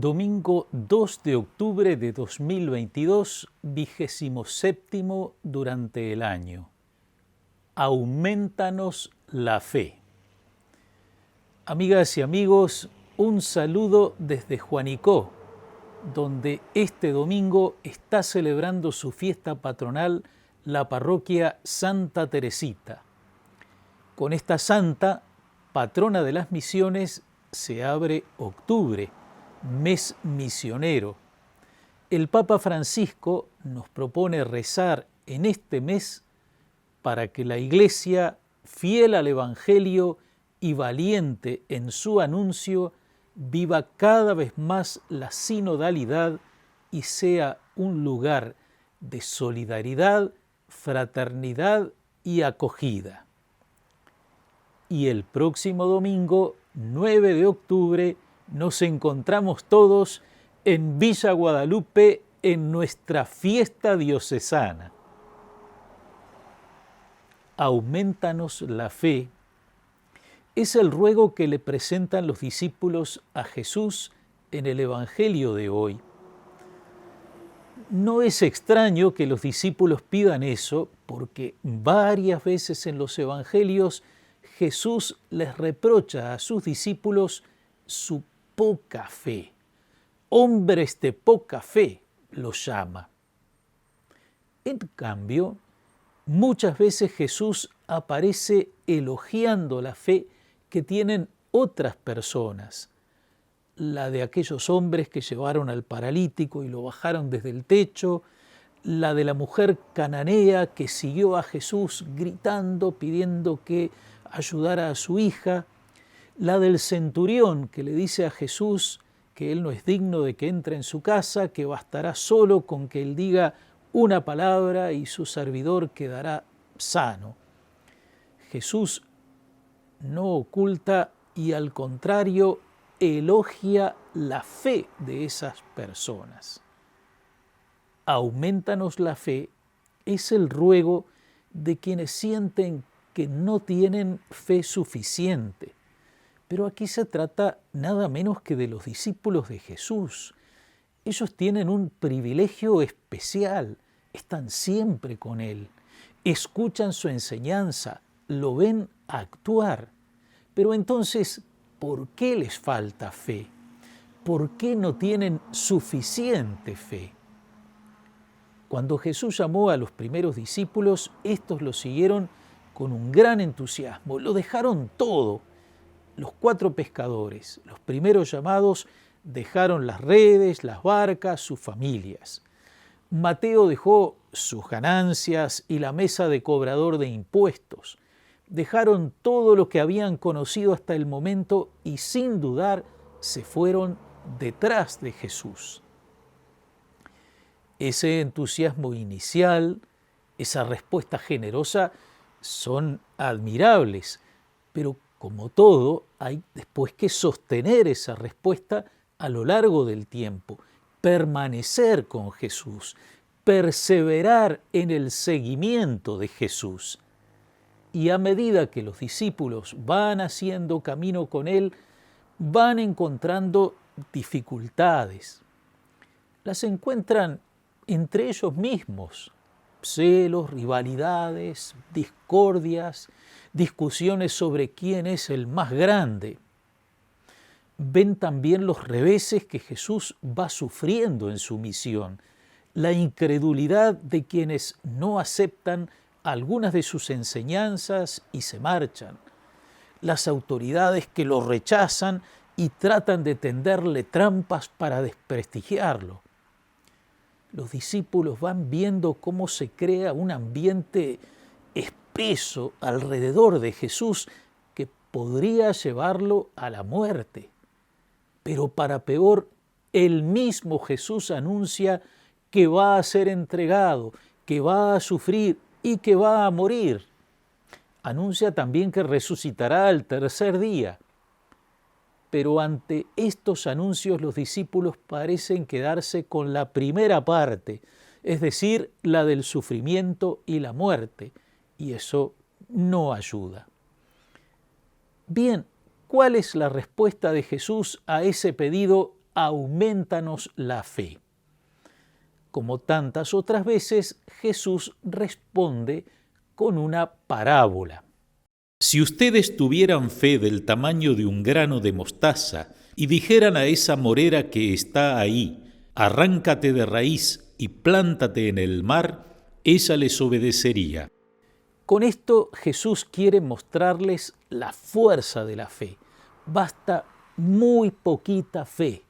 Domingo 2 de octubre de 2022, 27º durante el año. Auméntanos la fe. Amigas y amigos, un saludo desde Juanicó, donde este domingo está celebrando su fiesta patronal la parroquia Santa Teresita. Con esta santa, patrona de las misiones, se abre octubre, mes misionero. El Papa Francisco nos propone rezar en este mes para que la Iglesia, fiel al Evangelio y valiente en su anuncio, viva cada vez más la sinodalidad y sea un lugar de solidaridad, fraternidad y acogida. Y el próximo domingo, 9 de octubre, nos encontramos todos en Villa Guadalupe en nuestra fiesta diocesana. Auméntanos la fe es el ruego que le presentan los discípulos a Jesús en el Evangelio de hoy. No es extraño que los discípulos pidan eso, porque varias veces en los Evangelios Jesús les reprocha a sus discípulos su poca fe. Hombres de poca fe los llama. En cambio, muchas veces Jesús aparece elogiando la fe que tienen otras personas, la de aquellos hombres que llevaron al paralítico y lo bajaron desde el techo, la de la mujer cananea que siguió a Jesús gritando, pidiendo que ayudara a su hija, la del centurión que le dice a Jesús que él no es digno de que entre en su casa, que bastará solo con que él diga una palabra y su servidor quedará sano. Jesús no oculta y al contrario elogia la fe de esas personas. Auméntanos la fe es el ruego de quienes sienten que no tienen fe suficiente. Pero aquí se trata nada menos que de los discípulos de Jesús. Ellos tienen un privilegio especial, están siempre con Él, escuchan su enseñanza, lo ven actuar. Pero entonces, ¿por qué les falta fe? ¿Por qué no tienen suficiente fe? Cuando Jesús llamó a los primeros discípulos, estos lo siguieron con un gran entusiasmo, lo dejaron todo. Los 4 pescadores, los primeros llamados, dejaron las redes, las barcas, sus familias. Mateo dejó sus ganancias y la mesa de cobrador de impuestos. Dejaron todo lo que habían conocido hasta el momento y sin dudar se fueron detrás de Jesús. Ese entusiasmo inicial, esa respuesta generosa son admirables, pero como todo, hay después que sostener esa respuesta a lo largo del tiempo, permanecer con Jesús, perseverar en el seguimiento de Jesús. Y a medida que los discípulos van haciendo camino con Él, van encontrando dificultades. Las encuentran entre ellos mismos, celos, rivalidades, discordias, discusiones sobre quién es el más grande. Ven también los reveses que Jesús va sufriendo en su misión, la incredulidad de quienes no aceptan algunas de sus enseñanzas y se marchan, las autoridades que lo rechazan y tratan de tenderle trampas para desprestigiarlo. Los discípulos van viendo cómo se crea un ambiente espeso alrededor de Jesús que podría llevarlo a la muerte. Pero para peor, el mismo Jesús anuncia que va a ser entregado, que va a sufrir y que va a morir. Anuncia también que resucitará al tercer día. Pero ante estos anuncios los discípulos parecen quedarse con la primera parte, es decir, la del sufrimiento y la muerte, y eso no ayuda. Bien, ¿cuál es la respuesta de Jesús a ese pedido aumentanos la fe. Como tantas otras veces, Jesús responde con una parábola. Si ustedes tuvieran fe del tamaño de un grano de mostaza y dijeran a esa morera que está ahí, arráncate de raíz y plántate en el mar, ella les obedecería. Con esto Jesús quiere mostrarles la fuerza de la fe. Basta muy poquita fe.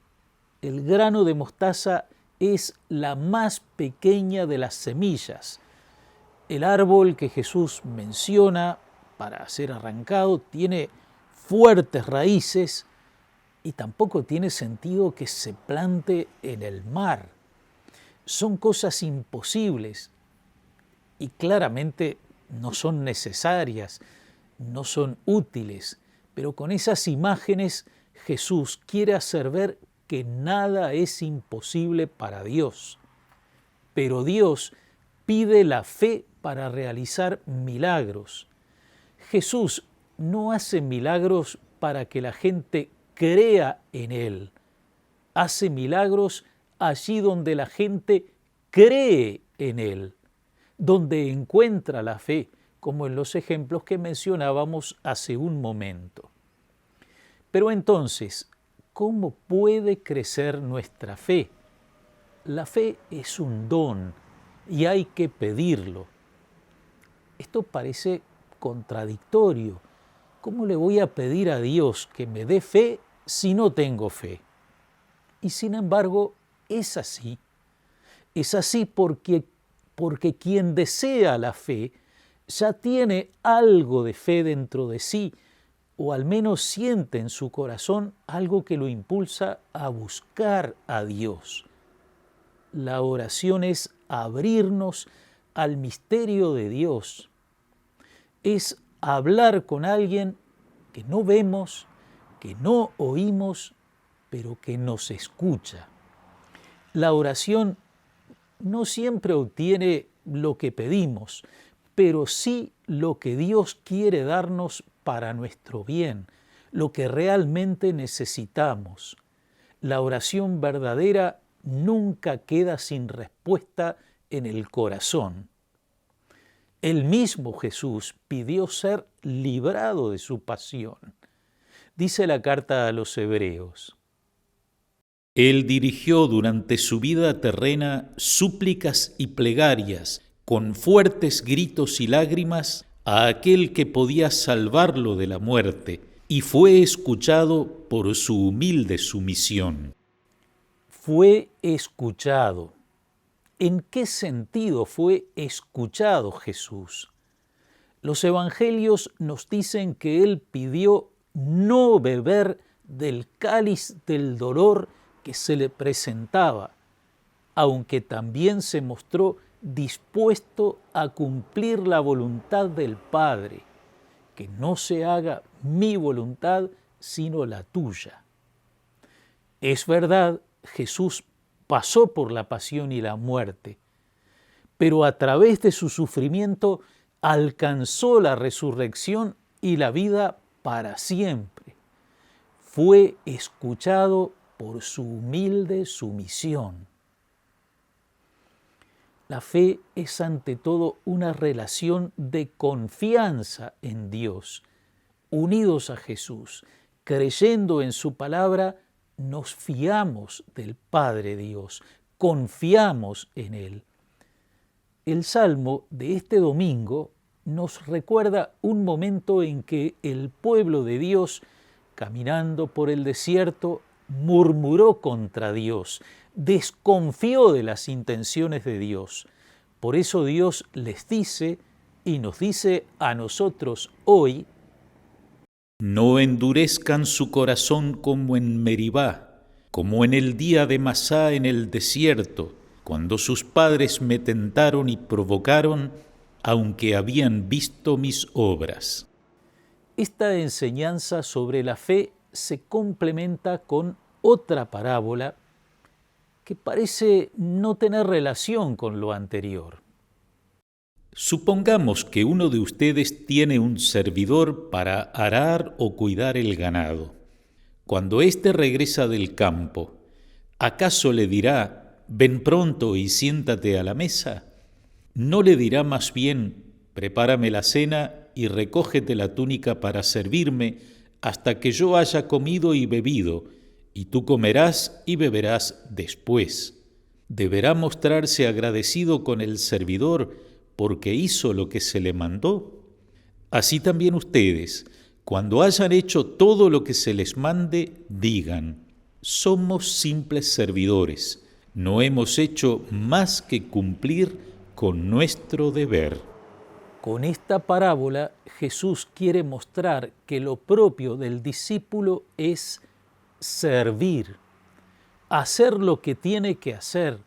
El grano de mostaza es la más pequeña de las semillas. El árbol que Jesús menciona para ser arrancado tiene fuertes raíces y tampoco tiene sentido que se plante en el mar. Son cosas imposibles y claramente no son necesarias, no son útiles, pero con esas imágenes Jesús quiere hacer ver que nada es imposible para Dios. Pero Dios pide la fe para realizar milagros. Jesús no hace milagros para que la gente crea en Él. Hace milagros allí donde la gente cree en Él, donde encuentra la fe, como en los ejemplos que mencionábamos hace un momento. Pero entonces, ¿cómo puede crecer nuestra fe? La fe es un don y hay que pedirlo. Esto parece contradictorio. ¿Cómo le voy a pedir a Dios que me dé fe si no tengo fe? Y sin embargo, es así. Es así porque quien desea la fe ya tiene algo de fe dentro de sí, o al menos siente en su corazón algo que lo impulsa a buscar a Dios. La oración es abrirnos al misterio de Dios. Es hablar con alguien que no vemos, que no oímos, pero que nos escucha. La oración no siempre obtiene lo que pedimos, pero sí lo que Dios quiere darnos para nuestro bien, lo que realmente necesitamos. La oración verdadera nunca queda sin respuesta en el corazón. El mismo Jesús pidió ser librado de su pasión. Dice la carta a los Hebreos: Él dirigió durante su vida terrena súplicas y plegarias, con fuertes gritos y lágrimas, a aquel que podía salvarlo de la muerte, y fue escuchado por su humilde sumisión. Fue escuchado. ¿En qué sentido fue escuchado Jesús? Los evangelios nos dicen que Él pidió no beber del cáliz del dolor que se le presentaba, aunque también se mostró dispuesto a cumplir la voluntad del Padre, que no se haga mi voluntad sino la tuya. Es verdad, Jesús pasó por la pasión y la muerte, pero a través de su sufrimiento alcanzó la resurrección y la vida para siempre. Fue escuchado por su humilde sumisión. La fe es ante todo una relación de confianza en Dios. Unidos a Jesús, creyendo en su palabra, nos fiamos del Padre Dios, confiamos en Él. El Salmo de este domingo nos recuerda un momento en que el pueblo de Dios, caminando por el desierto, murmuró contra Dios, desconfió de las intenciones de Dios. Por eso Dios les dice y nos dice a nosotros hoy: No endurezcan su corazón como en Meribá, como en el día de Masá en el desierto, cuando sus padres me tentaron y provocaron, aunque habían visto mis obras. Esta enseñanza sobre la fe se complementa con otra parábola que parece no tener relación con lo anterior. Supongamos que uno de ustedes tiene un servidor para arar o cuidar el ganado. Cuando éste regresa del campo, ¿acaso le dirá, ven pronto y siéntate a la mesa? ¿No le dirá más bien, prepárame la cena y recógete la túnica para servirme hasta que yo haya comido y bebido, y tú comerás y beberás después? ¿Deberá mostrarse agradecido con el servidor porque hizo lo que se le mandó? Así también ustedes, cuando hayan hecho todo lo que se les mande, digan, somos simples servidores, no hemos hecho más que cumplir con nuestro deber. Con esta parábola, Jesús quiere mostrar que lo propio del discípulo es servir, hacer lo que tiene que hacer,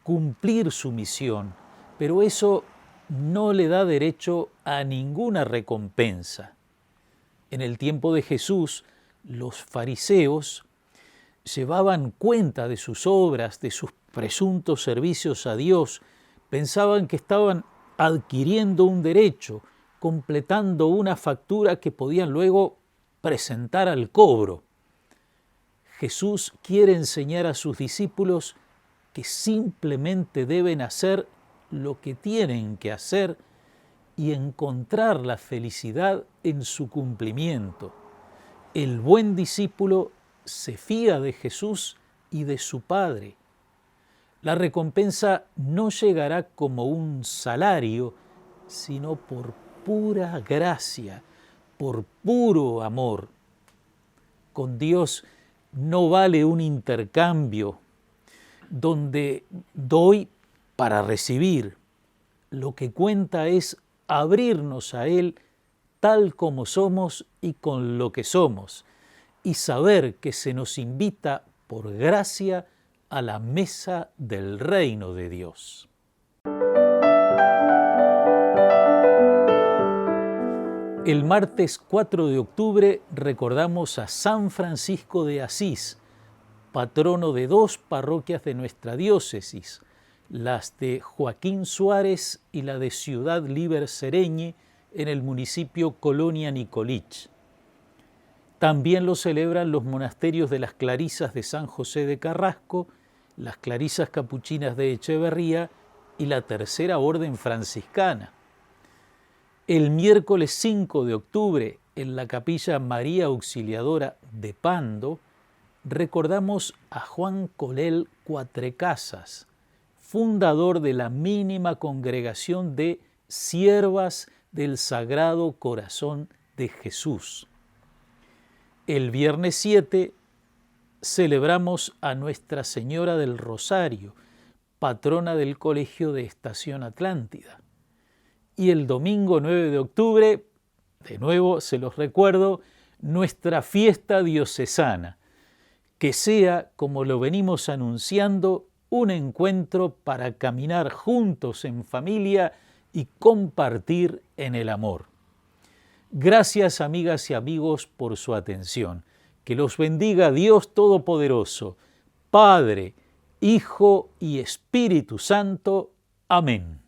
cumplir su misión, pero eso no le da derecho a ninguna recompensa. En el tiempo de Jesús, los fariseos llevaban cuenta de sus obras, de sus presuntos servicios a Dios, pensaban que estaban adquiriendo un derecho, completando una factura que podían luego presentar al cobro. Jesús quiere enseñar a sus discípulos que simplemente deben hacer lo que tienen que hacer y encontrar la felicidad en su cumplimiento. El buen discípulo se fía de Jesús y de su Padre. La recompensa no llegará como un salario, sino por pura gracia, por puro amor. Con Dios no vale un intercambio donde doy para recibir. Lo que cuenta es abrirnos a Él tal como somos y con lo que somos, y saber que se nos invita por gracia a la mesa del reino de Dios. El martes 4 de octubre recordamos a San Francisco de Asís, patrono de dos parroquias de nuestra diócesis, las de Joaquín Suárez y la de Ciudad Líber Sereñe, en el municipio Colonia Nicolich. También lo celebran los monasterios de las Clarisas de San José de Carrasco, las Clarisas Capuchinas de Echeverría y la Tercera Orden Franciscana. El miércoles 5 de octubre, en la Capilla María Auxiliadora de Pando, recordamos a Juan Colel Cuatrecasas, fundador de la mínima congregación de Siervas del Sagrado Corazón de Jesús. El viernes 7 celebramos a Nuestra Señora del Rosario, patrona del Colegio de Estación Atlántida. Y el domingo 9 de octubre, de nuevo se los recuerdo, nuestra fiesta diocesana, que sea, como lo venimos anunciando, un encuentro para caminar juntos en familia y compartir en el amor. Gracias, amigas y amigos, por su atención. Que los bendiga Dios Todopoderoso, Padre, Hijo y Espíritu Santo. Amén.